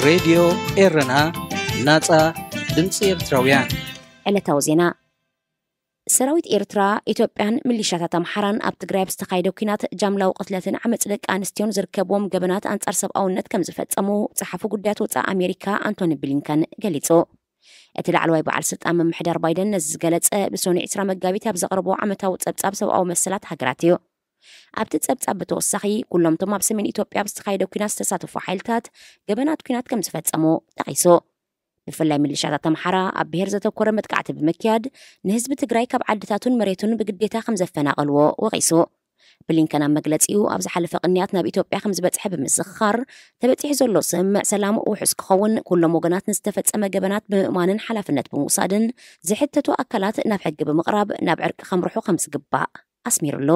راديو إيرنا ناتا دمسي إرتراويان علتاو زينا سراويت إيرترا إثيوبيان ميليشيات أمحران أب تግራይ ብዝተኻየደ ኩናት ጃምላው ቅትለትን ዓመጽ ደቂ ኣንስትዮን ዝርከብዎም ገበናት ኣንጻር ሰብኣውነት ከም ዝፈጸሙ ጸሓፉ ጉዳያት ወጻኢ ኣሜሪካ አንቶኒ ብሊንከን ገሊጹ። እቲ ላዕለዋይ በዓል ስልጣን ምምሕዳር ባይደን ነዚ ዝገለጸ ብሶኒ 20 መጋቢት ኣብ ዘቕርቦ ዓመታዊ ጸብጻብ ሰብኣዊ መሰላት ሃገራት እዩ። ኣብቲ ጸብጻብ ብተወሳኺ ኩሎምቶም ኣብ ሰሜን ኢትዮጵያ ብዝተኻየደ ኩናት ዝተሳተፉ ሓይልታት ገበናት ኩናት ከም ዝፈጸሙ ጠቒሱ። ብፍላይ ሚሊሻታት ኣምሓራ ኣብ ብሄር ዘተኮረ መጥቃዕቲ ብምክያድ ንህዝቢ ትግራይ ካብ ዓድታቱን መሬቱን ብግዴታ ከም ዘፈናቐልዎ ወቒሱ። ብሊንከን ኣብ መግለጺኡ ኣብ ዝሓለፈ ቅንያት ናብ ኢትዮጵያ ከም ዝበጽሐ ብምዝኽኻር ተበፂሑ ዘሎ ስምምዕ ሰላም ውሕስ ክኸውን ኩሎም ወገናት ንዝተፈጸመ ገበናት ብምእማንን ሓላፍነት ብምውሳድን ዝሕተቱ ኣካላት ናብ ሕጊ ብምቕራብ ናብ ዕርቂ ከምርሑ ከም ዝግባእ ኣስሚሩሎ።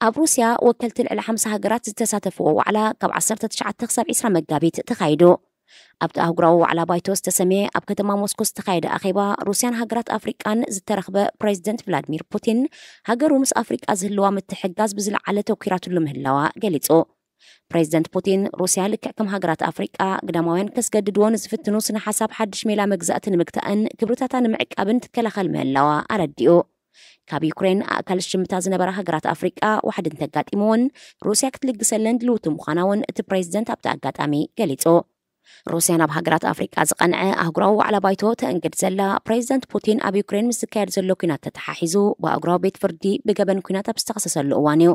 ኣብ ሩስያ ወከልቲ ልዕሊ 50 ሃገራት ዝተሳተፍዎ ዋዕላ ካብ 19 ክሳብ 20 መጋቢት ተኻይዱ። ኣብቲ ኣህጉራዊ ዋዕላ ባይቶ ዝተሰመየ ኣብ ከተማ ሞስኮ ዝተኻየደ ኣኼባ ሩስያን ሃገራት ኣፍሪቃን ዝተረኽበ ፕሬዚደንት ቭላድሚር ፑቲን ሃገሩ ምስ ኣፍሪቃ ዝህልዋ ምትሕግጋዝ ብዝለዓለ ተወኪራትሉ ምህላዋ ገሊጹ። ፕሬዚደንት ፑቲን ሩስያ ልክዕ ከም ሃገራት ኣፍሪቃ ግዳማውያን ከስገድድዎን ዝፍትኑ ስነ ሓሳብ ሓድሽ ሜላ መግዛእቲ ንምግታእን ክብርታታ ንምዕቃብን ትከላኸል ምህላዋ ኣረዲኡ። ካብ ዩክሬን ኣካል ሽምታ ዝነበረ ሃገራት ኣፍሪቃ ዋሕድን ተጋጢሞውን ሩስያ ክትልግሰለን ድልውቲ ምዃናውን እቲ ፕሬዚደንት ኣብቲ ኣጋጣሚ ገሊጹ። ሩስያ ናብ ሃገራት ኣፍሪቃ ዝቐንዐ ኣህጉራዊ ዋዕላ ባይቶ ተእንግድ ዘላ ፕሬዚደንት ፑቲን ኣብ ዩክሬን ምስ ዝካየድ ዘሎ ኩናት ተተሓሒዙ ብኣህጉራዊ ቤት ፍርዲ ብገበን ኩናት ኣብ ዝተኸሰሰሉ እዋን እዩ።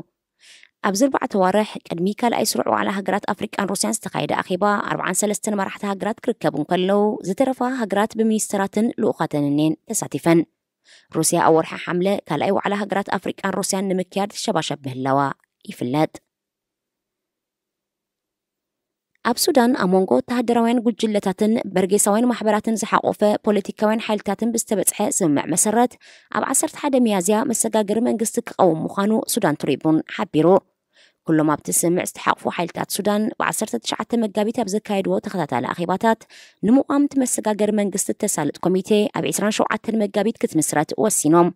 ኣብዚ 4 ወርሕ ቅድሚ ካልኣይ ስሩዕ ዋዕላ ሃገራት ኣፍሪቃን ሩስያን ዝተኻየደ ኣኼባ 43 መራሕቲ ሃገራት ክርከቡ እንከለዉ ዝተረፋ ሃገራት ብሚኒስትራትን ልኡኻትን ተሳቲፈን። ሩስያ ኣብ ወርሒ ሓምለ ካልኣይ ዋዕላ ሃገራት ኣፍሪቃን ሩስያን ንምክያድ ሸባሸብ ምህላዋ ይፍለጥ። ኣብ ሱዳን ኣብ መንጎ ወተሃደራውያን ጉጅለታትን በርጌሳውያን ማሕበራትን ዝሓቆፈ ፖለቲካውያን ሓይልታትን ብዝተበጽሐ ስምምዕ መሰረት ኣብ 11 ሚያዝያ መሰጋገሪ መንግስቲ ክቐውም ምዃኑ ሱዳን ትሪቡን ሓቢሩ። ኩሎም ኣብቲ ስምምዕ ዝተሓቕፉ ሓይልታት ሱዳን ብ19 መጋቢት ኣብ ዘካየድዎ ተኸታታሊ ኣኼባታት ንምቋምቲ መሰጋገሪ መንግስቲ ተሳልጥ ኮሚቴ ኣብ 27 መጋቢት ክትምስረት ወሲኖም።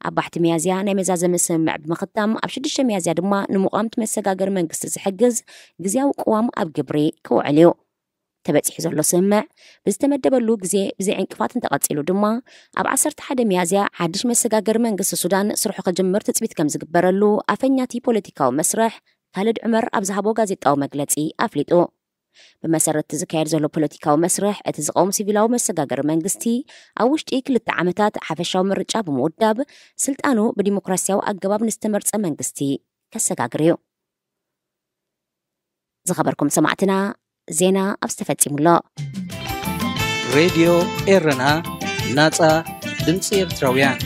ኣብ ባሕቲ ሚያዝያ ናይ መዛዘመ ስምምዕ ብምኽታም ኣብ 6 ሚያዝያ ድማ ንምቋምቲ መሰጋገሪ መንግስቲ ዝሕግዝ ግዝያዊ ቅዋም ኣብ ግብሪ ክውዕል እዩ። ተበፂሑ ዘሎ ስምምዕ ብዝተመደበሉ ግዜ ብዘይ ዕንቅፋት እንተቐፂሉ ድማ ኣብ 11 ሚያዝያ ሓድሽ መሰጋገሪ መንግስቲ ሱዳን ስርሑ ክጅምር ትፅቢት ከም ዝግበረሉ ኣፈኛቲ ፖለቲካዊ መስርሕ ካልድ ዑመር ኣብ ዝሃቦ ጋዜጣዊ መግለጺ ኣፍሊጡ። ብመሰረት ዝካየድ ዘሎ ፖለቲካዊ መስርሕ እቲ ዝቐውም ሲቪላዊ መሰጋገሪ መንግስቲ ኣብ ውሽጢ 2 ዓመታት ሓፈሻዊ ምርጫ ብምውዳብ ስልጣኑ ብዲሞክራሲያዊ ኣገባብ ንዝተመርጸ መንግስቲ ከሰጋግር እዩ። ዝኸበርኩም ሰማዕትና ዜና ኣብ ዝተፈጺሙሎ راديو إيرنا ناتا دمسي إرتراويان